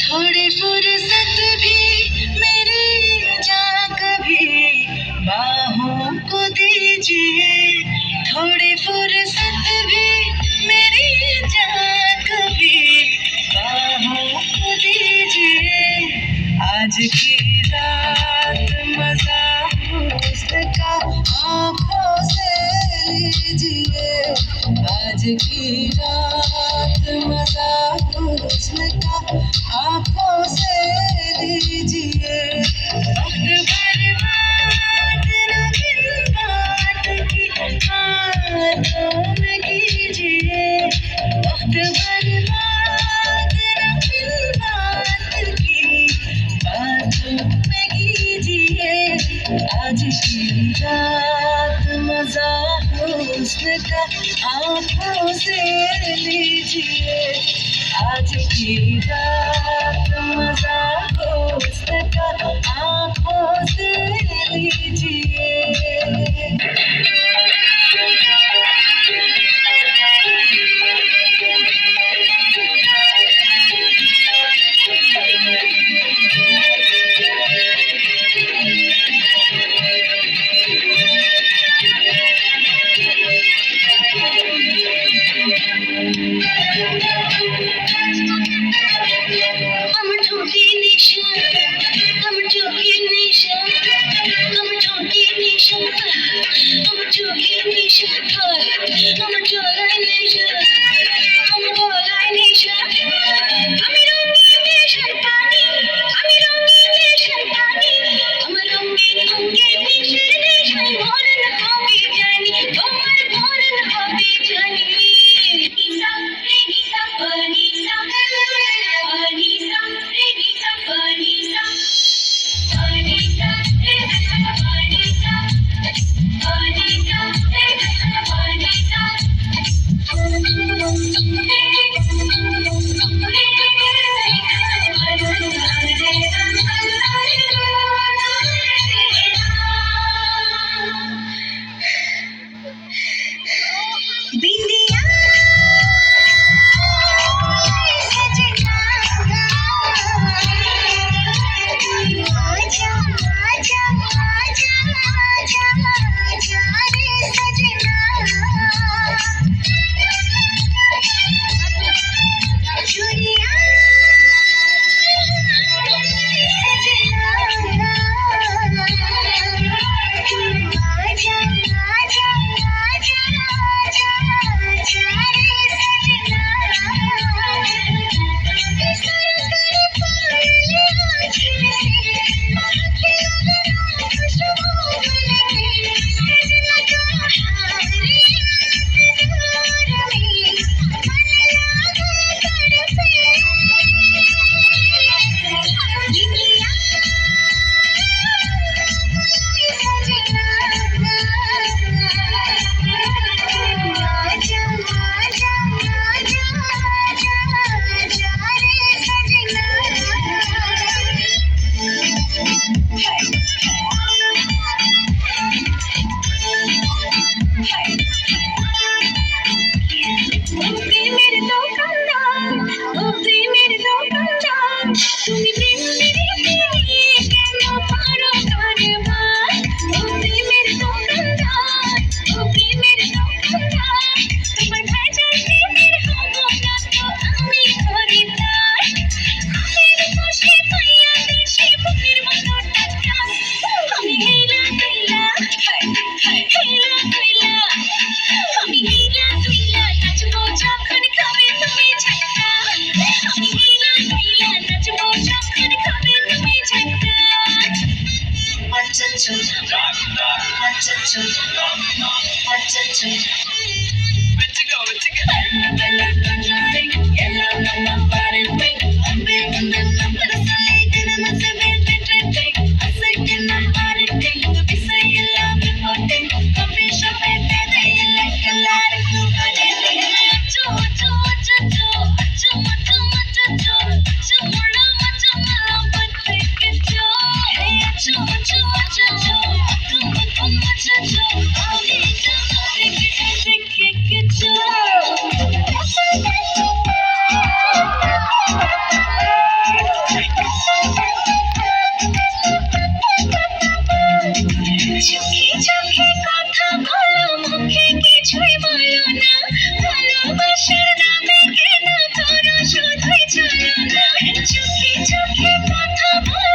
थोड़ी फुर्सत भी मेरी जा कभी बाहों को दीजिए, थोड़ी फुर्सत भी मेरी जा कभी बाहों को दीजिए। आज की रात मजा हुस्न का आँखों से लीजिए, आज की रात मजा हुस्न का आँखों से लीजिए। वक्त बर्बाद न बिन बात की बातों में कीजिए, वक्त बर्बाद न बिन बात की बातों में कीजिए। आज की रात मजा हुस्न का आँखों से लीजिए, आज की रात मजा हुस्न का आँखों से लीजिए। চোখে চোখে কথা বল